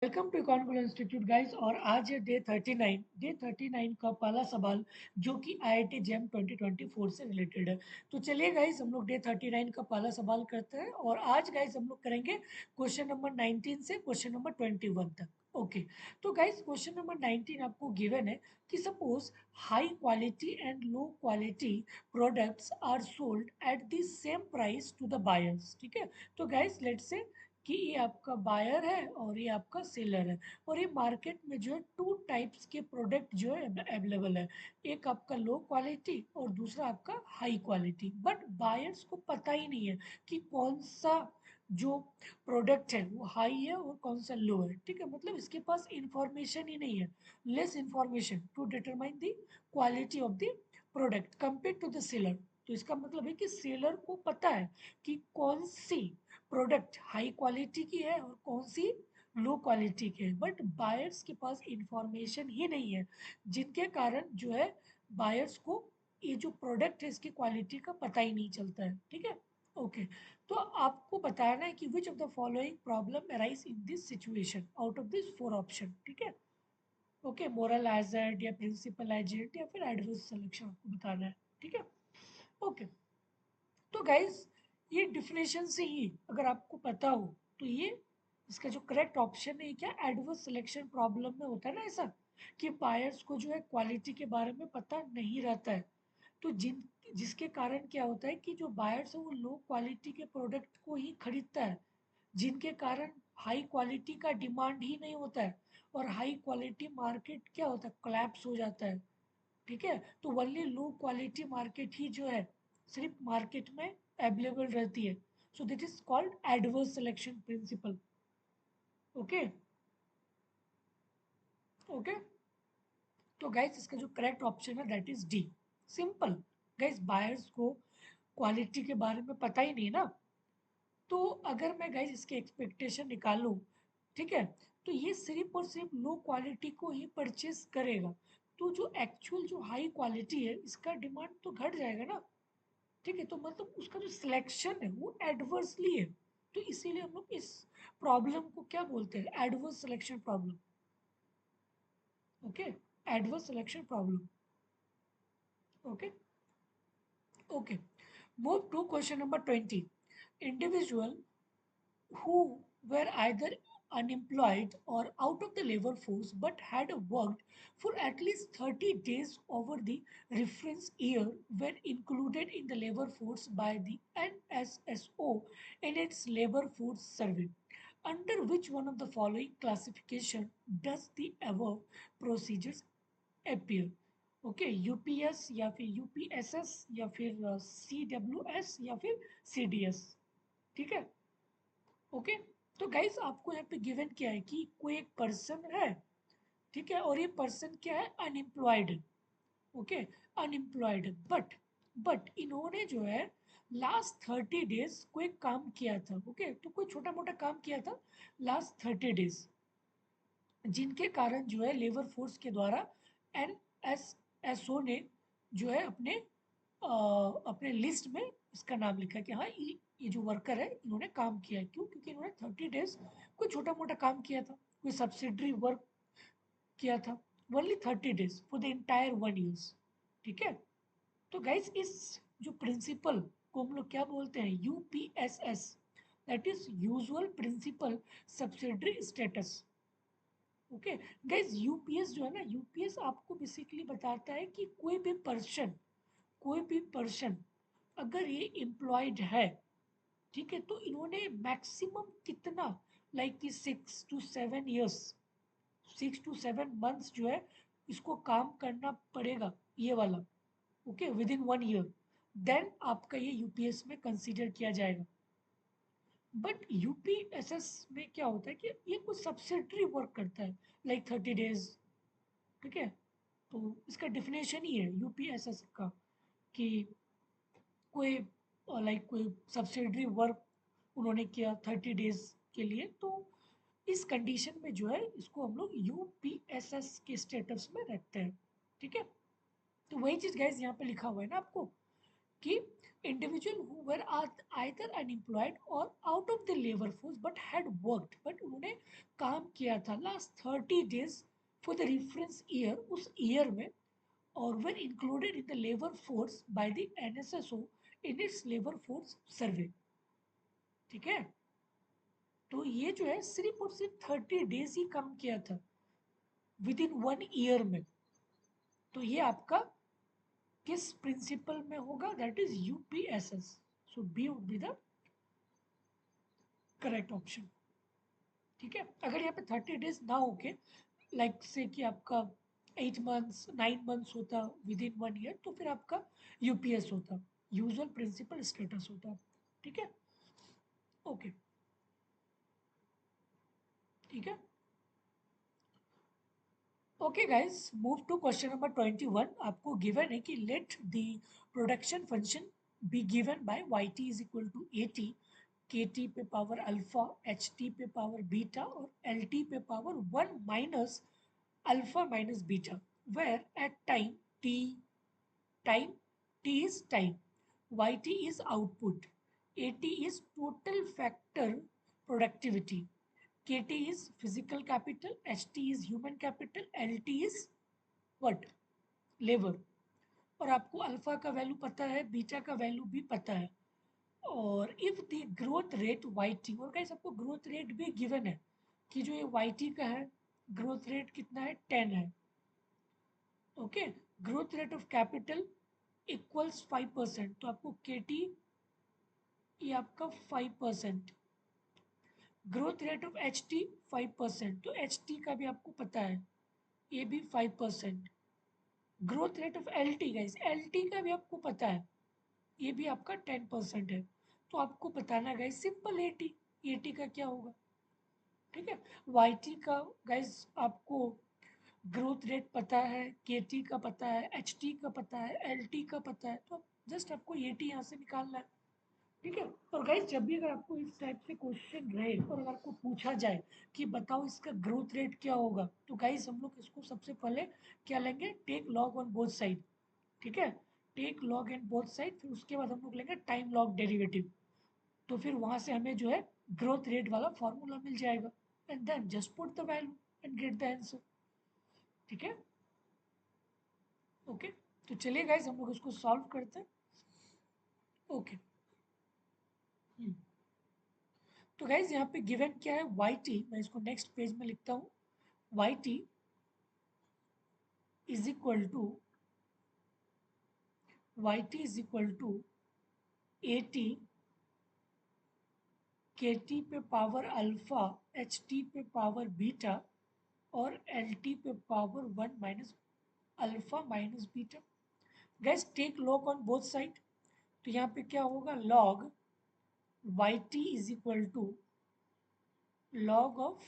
Welcome to economical institute guys. और आज है डे 39 का पहला सवाल जो कि आईआईटी जेम 2024 से रिलेटेड है। तो चलिए गाइस, हम लोग डे 39 का पहला सवाल करते हैं और आज गाइस हम लोग करेंगे क्वेश्चन नंबर 19 से क्वेश्चन नंबर 21 तक। ओके, तो गाइस क्वेश्चन नंबर 19 आपको गिवन है कि suppose high quality and low quality products are sold at the same price to the buyers. ठीक है, तो गाइस लेट्स से कि ये आपका बायर है और ये आपका सेलर है और ये मार्केट में जो है टू टाइप्स के प्रोडक्ट जो है अवेलेबल है। एक आपका लो क्वालिटी और दूसरा आपका हाई क्वालिटी। बट बायर्स को पता ही नहीं है कि कौन सा जो प्रोडक्ट है वो हाई है और कौन सा लो है। ठीक है, मतलब इसके पास इंफॉर्मेशन ही नहीं है, less information to determine the quality of the product compare to the seller. तो इसका मतलब है कि सेलर को पता है कि कौन सी प्रोडक्ट हाई क्वालिटी की है और कौन सी लो क्वालिटी की है, बट बायर्स के पास इंफॉर्मेशन ही नहीं है, जिनके कारण जो है बायर्स को ये जो प्रोडक्ट है इसकी क्वालिटी का पता ही नहीं चलता है। ठीक है, ओके। तो आपको बताना है कि which of the following problem arise in this situation out of this four option. ठीक है, ओके, मोरल हैजर्ड या प्रिंसिपल एजेंट या फिर एडवर्स सिलेक्शन आपको बताना है। ठीक है, ओके। तो गाइज ये डिफिनेशन से ही अगर आपको पता हो तो ये इसका जो करेक्ट ऑप्शन है क्या, एडवर्स सिलेक्शन प्रॉब्लम में होता है ना ऐसा कि बायर्स को जो है क्वालिटी के बारे में पता नहीं रहता है। तो जिसके कारण क्या होता है कि जो बायर्स है वो लो क्वालिटी के प्रोडक्ट को ही खरीदता है, जिनके कारण हाई क्वालिटी का डिमांड ही नहीं होता है और हाई क्वालिटी मार्केट क्या होता है, कोलैप्स हो जाता है। ठीक है, तो वनली लो क्वालिटी मार्केट ही जो है सिर्फ मार्केट में अवेलेबल रहती है। So that is called adverse selection principle. Okay, okay. तो गाइस इसका जो करेक्ट ऑप्शन है that is D, simple. Guys buyers को क्वालिटी के बारे में पता ही नहीं ना, तो अगर मैं गाइस इसके एक्सपेक्टेशन निकालूं, ठीक है, तो ये सिर्फ और सिर्फ लो क्वालिटी को ही परचेज करेगा। तो जो एक्चुअल जो हाई क्वालिटी है इसका डिमांड तो घट जाएगा ना। ठीक है, तो मतलब उसका जो सिलेक्शन है वो एडवर्सली है। तो इसीलिए हम लोग इस प्रॉब्लम को क्या बोलते हैं, adverse selection problem. Okay, adverse selection problem. Okay, okay. Move to question number 20। Individual who were either unemployed or out of the labor force but had worked for at least 30 days over the reference year were included in the labor force by the NSSO in its labor force survey. Under which one of the following classification does the above procedures appear? Okay, UPS या फिर यूपीएसएस या फिर CWS या फिर CDS. ठीक है, okay. तो guys आपको यहाँ पे गिवन क्या है कि कोई एक पर्सन है, ठीक है, और ये पर्सन क्या है, अनएम्प्लॉयड है। ओके, अनएम्प्लॉयड है, बट इन्होंने जो है लास्ट 30 डेज कोई काम किया था। ओके, तो कोई छोटा मोटा काम किया था लास्ट 30 डेज, जिनके कारण जो है लेबर फोर्स के द्वारा एनएसएसओ ने जो है अपने लिस्ट में इसका नाम लिखा कि हाँ ये जो वर्कर है इन्होंने काम किया है। क्यों? क्योंकि इन्होंने 30 डेज कोई छोटा मोटा काम किया था, कोई सब्सिडरी वर्क किया था, only 30 days for the entire 1 years. ठीक है, तो गाइस इस जो प्रिंसिपल को हम लोग क्या बोलते हैं, UPSS, that is usual principal subsidiary status. Okay guys, UPS जो है ना, यूपीएस आपको बेसिकली बताता है कि कोई भी पर्सन अगर ये एम्प्लॉयड है, ठीक है, तो इन्होंने मैक्सिमम कितना, लाइक कि 6 to 7 ईयर्स, 6 to 7 मंथ्स जो है इसको काम करना पड़ेगा ये वाला। Okay, within 1 year, then आपका ये यूपीएस में कंसिडर किया जाएगा। बट यूपीएसएस में क्या होता है कि ये कुछ सब्सिडरी वर्क करता है, लाइक 30 डेज। ठीक है, तो इसका डिफिनेशन ही है यूपीएसएस का कि कोई लाइक कोई सब्सिडरी वर्क उन्होंने किया 30 डेज के लिए, तो इस कंडीशन में जो है इसको हम लोग यूपीएसएस के स्टेटस में रखते हैं। ठीक है, तो वही चीज़ गाइस यहाँ पे लिखा हुआ है ना आपको कि individual who were either unemployed और out of the labour force but had worked, but उन्होंने काम किया था last 30 days for the reference year, उस ईयर में, और were included in the labour force by the NSSO in its labour force survey. ठीक है, तो ये जो है सिर्फ और सिर्फ 30 days ही काम किया था विद इन 1 year में। तो ये आपका किस प्रिंसिपल में होगा? That is UPSS. So B would be the correct option. ठीक है, अगर यहाँ पे 30 days ना होके लाइक से कि आपका 8 months 9 months होता विद इन 1 year, तो फिर आपका यूपीएस होता, यूजुअल प्रिंसिपल स्टेटस होता। ठीक है, ओके, ठीक है। Okay guys, move to question number 21। आपको गिवन है कि let the production function be given by y T is equal to a t, k T पे पावर अल्फा, एच टी पे पावर बीटा और एल टी पे power 1 - alpha minus beta, where at time t is time, yt is output, at is total factor productivity, kt is physical capital, ht is human capital, lt is what? Labor। और आपको alpha का value पता है, beta का value भी पता है। और if the growth rate y t, और गाइस आपको ग्रोथ रेट भी गिवन है कि जो ये वाई टी का है ग्रोथ रेट कितना है, 10 है। Okay, growth rate of capital equals 5%, तो आपको के टी ये आपका 5%। Growth rate of H T 5%, तो एच टी का भी आपको पता है ये भी 5%। Growth rate of L T, guys L T का भी आपको पता है ये भी आपका 10% है। तो आपको बताना गाइस सिंपल, ए टी का क्या होगा। ठीक है, वाई टी का गाइस आपको ग्रोथ रेट पता है, के टी का पता है, एच टी का पता है, एल टी का पता है, तो जस्ट आपको ए टी यहाँ से निकालना है। ठीक है, और गाइस जब भी अगर आपको इस टाइप से क्वेश्चन रहे और अगर आपको पूछा जाए कि बताओ इसका ग्रोथ रेट क्या होगा, तो गाइस हम लोग इसको सबसे पहले क्या लेंगे, take log on both side. ठीक है, take log and both side, फिर उसके बाद हम लोग लेंगे टाइम लॉग डेरिवेटिव, तो फिर वहां से हमें जो है ग्रोथ रेट वाला फॉर्मूला मिल जाएगा, and then just put the value and get the answer. ठीक है, ओके, तो चलिए गाइस हम लोग इसको सॉल्व करते हैं। ओके, तो गाइज यहाँ पे गिवन क्या है, वाई टी, मैं इसको नेक्स्ट पेज में लिखता हूँ, y T is equal to a t, k T पे पावर अल्फा, एच टी पे पावर बीटा और एल टी पे power 1 - alpha minus beta. Guys take log on both side, तो यहाँ पे क्या होगा, log Y T is equal to log of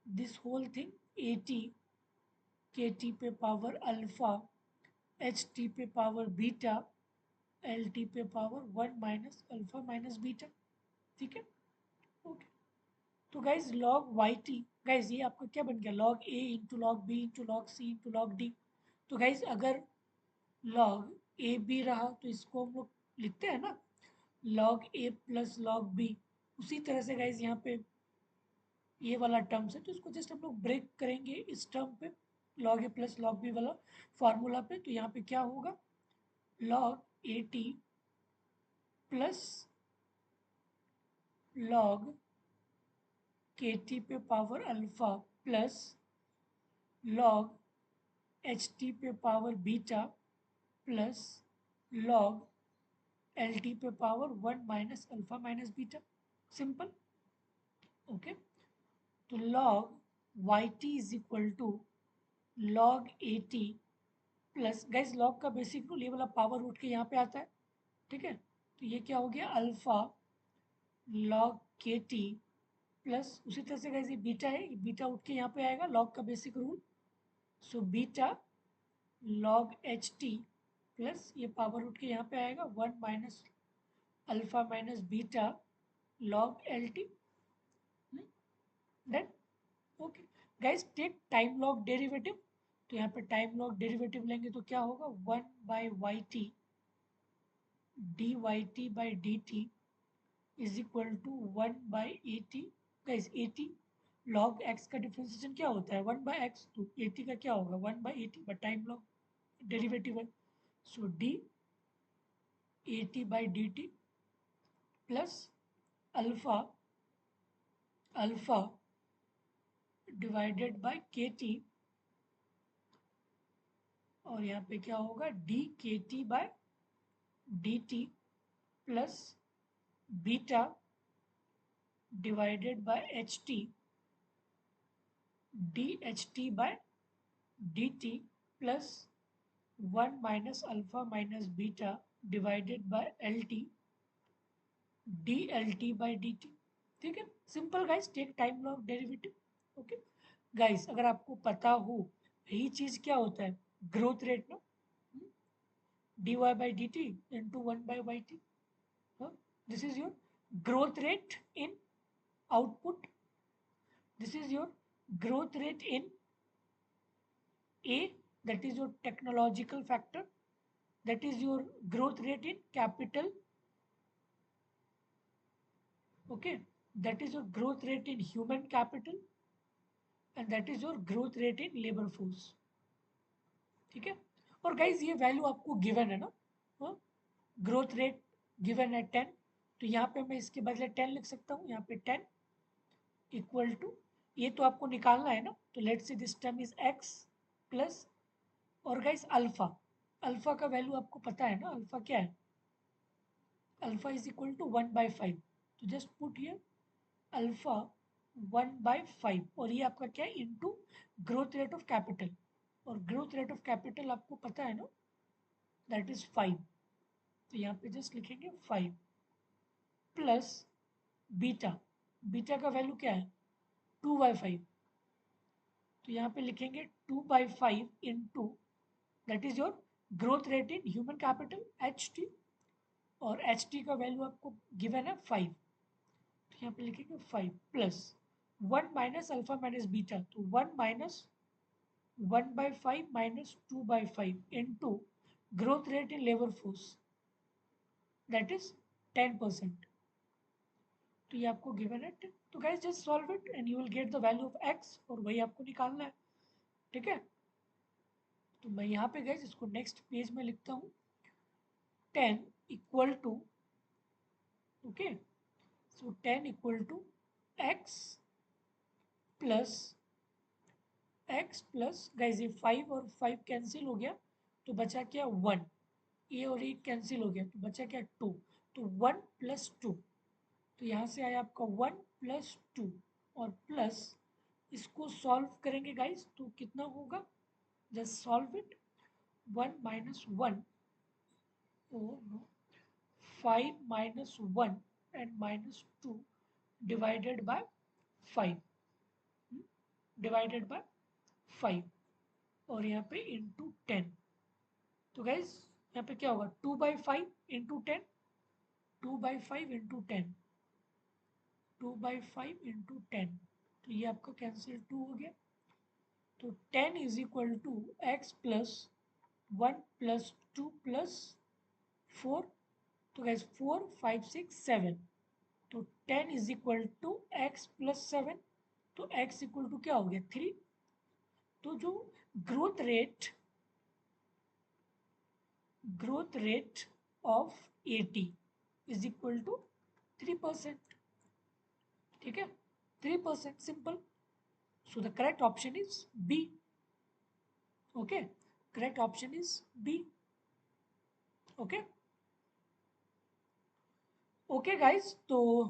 this whole thing, a t, k T पे power alpha, h T पे power beta, l T पे power 1 - alpha minus beta. ठीक है, ओके, तो guys log Y T, guys ये आपका क्या बन गया, log A into log B into log C into log D. तो गाइज अगर लॉग ए बी रहा तो इसको हम लोग लिखते हैं ना log A plus log B. उसी तरह से गाइज यहाँ पे ये वाला टर्म्स है, तो इसको जस्ट हम लोग ब्रेक करेंगे इस टर्म पे, log A plus log B वाला फॉर्मूला पे। तो यहाँ पे क्या होगा, log A T plus log K T पे power alpha plus log H T पे power beta plus log L T पे power 1 - alpha minus beta. Simple, okay, तो log Y T is equal to log A T plus, guys log का basic rule ये वाला power उठ के यहाँ पे आता है। ठीक है, तो ये क्या हो गया, alpha log K T plus उसी तरह से गाइज ये बीटा है, ये बीटा उठ के यहाँ पे आएगा, लॉग का basic rule. So beta log H t plus ये पावर उठ के यहाँ पे आएगा 1 - alpha minus beta log L t. Then okay, guys take time log derivative, तो यहाँ पे टाइम लॉग डेरिवेटिव लेंगे तो क्या होगा, 1/वाई T D Y T by D T is equal to 1/80। Guys 80 log x का डिफरेंशिएशन क्या होता है 1/x, तो 80 का क्या होगा 1/80, बट टाइम लॉग डेरिवेटिव है। So D 80/dt plus alpha alpha divided by K T, और यहाँ पे क्या होगा D K T by D T plus beta divided by H T D H T by D T plus 1 minus alpha minus beta divided by L T D L T by D T. ठीक है, simple guys, take time log derivative. Okay guys, अगर आपको पता हो यही चीज क्या होता है ग्रोथ रेट ना, d y by D t into 1/y t, this is your growth rate in output, this is your growth rate in A, that is your technological factor, that is your growth rate in capital, okay, that is your growth rate in human capital, and that is your growth rate in labor force। ठीक है, और guys ये value आपको given है ना, growth rate given है 10, तो यहाँ पे मैं इसके बदले 10 लिख सकता हूँ, यहाँ पे 10 इक्वल टू, ये तो आपको निकालना है ना, तो लेट से this term is x plus, और गाइस अल्फा, अल्फा का वैल्यू आपको पता है ना, अल्फा क्या है, अल्फा इज इक्वल टू 1/5, तो जस्ट पुट हियर अल्फा 1/5, और ये आपका क्या है into growth rate of capital, और ग्रोथ रेट ऑफ कैपिटल आपको पता है ना, दैट इज 5, तो यहाँ पे जस्ट लिखेंगे 5 प्लस बीटा, बीटा का वैल्यू क्या है 2/5, तो यहाँ पे लिखेंगे 2/5 into, that is your growth rate in human capital H T, और एच टी का वैल्यू आपको गिवन है 5, तो यहाँ पे लिखेंगे 5 plus 1 minus alpha minus beta, तो 1 minus 1/5 minus 2/5 into growth rate in labour force, that is 10%, तो ये आपको गिवन है 10। तो guys just solve it and you will get the value of x, और वही आपको निकालना है। ठीक है, तो मैं यहाँ पे गाइस इसको नेक्स्ट पेज में लिखता हूँ, 10 equal to, okay, so 10 equal to x plus guys ये 5 और 5 कैंसिल हो गया, तो बचा क्या 1, ये और ये कैंसिल हो गया, तो बचा क्या 2, तो 1 प्लस 2, तो यहाँ से आया आपका 1 प्लस 2, और प्लस इसको सॉल्व करेंगे गाइस तो कितना होगा, just solve it, 1 minus 1, oh no, 5 minus 1 and minus 2 divided by 5, divided by 5, और यहाँ पे इंटू 10, तो गाइज यहाँ पे क्या होगा 2/5 इंटू 10, 2/5 इंटू 10, 2/5 इंटू 10, तो ये आपका कैंसिल 2 हो गया, तो 10 is equal to x plus 1 plus 2 plus 4, तो गाइज 4 5 6 7, तो 10 is equal to x plus 7, तो x इक्वल टू क्या हो गया 3, तो जो growth rate of 80 is equal to 3%। ठीक है, 3%, simple, so the correct option is B. Okay, correct option is B. Okay okay guys, तो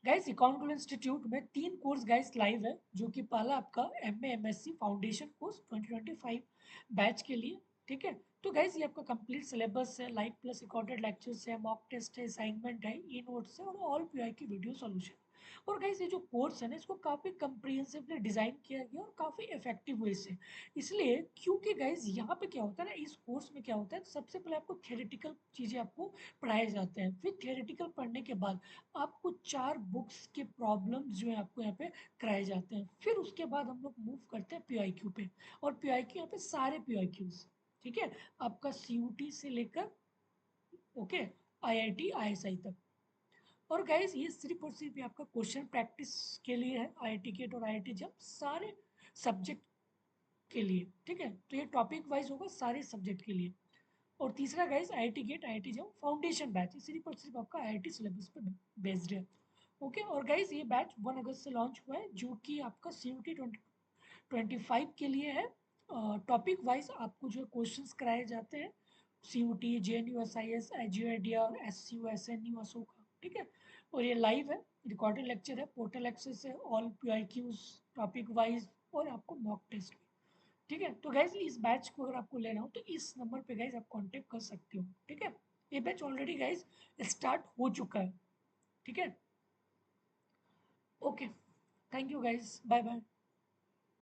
गाइस अकाउंट इंस्टीट्यूट में 3 कोर्स गाइस लाइव है, जो कि पहला आपका MA MSc foundation course 2025 batch के लिए। ठीक है, तो गाइस ये आपका कंप्लीट सिलेबस है, लाइव प्लस रिकॉर्डेड लेक्चर्स है, मॉक टेस्ट है, असाइनमेंट है, ई नोट्स है, और ऑल पीआई की वीडियो सॉल्यूशन। और गाइस ये जो कोर्स है ना, इसको काफ़ी कंप्रिहेंसिवली डिज़ाइन किया गया और काफ़ी इफेक्टिव वे से, इसलिए क्योंकि गाइस यहाँ पे क्या होता है ना, इस कोर्स में क्या होता है, सबसे पहले आपको थियोरेटिकल चीज़ें आपको पढ़ाए जाते हैं, फिर थियोरेटिकल पढ़ने के बाद आपको 4 बुक्स के प्रॉब्लम्स जो है आपको यहाँ पे कराए जाते हैं, फिर उसके बाद हम लोग मूव करते हैं PIQ पे, और PIQ यहाँ पे सारे PIQs, ठीक है, आपका CUT से लेकर ओके, IIT ISI तक। और गाइज ये सिर्फ और सिर्फ आपका क्वेश्चन प्रैक्टिस के लिए है, IIT गेट और IIT जम सारे सब्जेक्ट के लिए, ठीक है। तो ये टॉपिक वाइज होगा सारे सब्जेक्ट के लिए। और तीसरा गाइज IIT गेट IIT जम फाउंडेशन बैच, सिर्फ और सिर्फ आपका IIT सिलेबस पे बेस्ड है। ओके, और गाइज ये बैच 1 अगस्त से लॉन्च हुआ है, जो कि आपका CUT 2025 के लिए है। टॉपिक वाइज आपको जो क्वेश्चंस कराए जाते हैं, CUT, JNU, SIS, AGIDEA और SCU, SNU, अशोका, ठीक है। और ये लाइव है, रिकॉर्डेड लेक्चर है, पोर्टल एक्सेस है, ऑल PIQs टॉपिक वाइज, और आपको मॉक टेस्ट भी, ठीक है। तो गैस इस बैच को अगर आपको लेना हो तो इस नंबर पे गैस आप कांटेक्ट कर सकते हो, ठीक है। ये बैच ऑलरेडी गैस स्टार्ट हो चुका है, ठीक है। Okay, thank you guys, bye bye.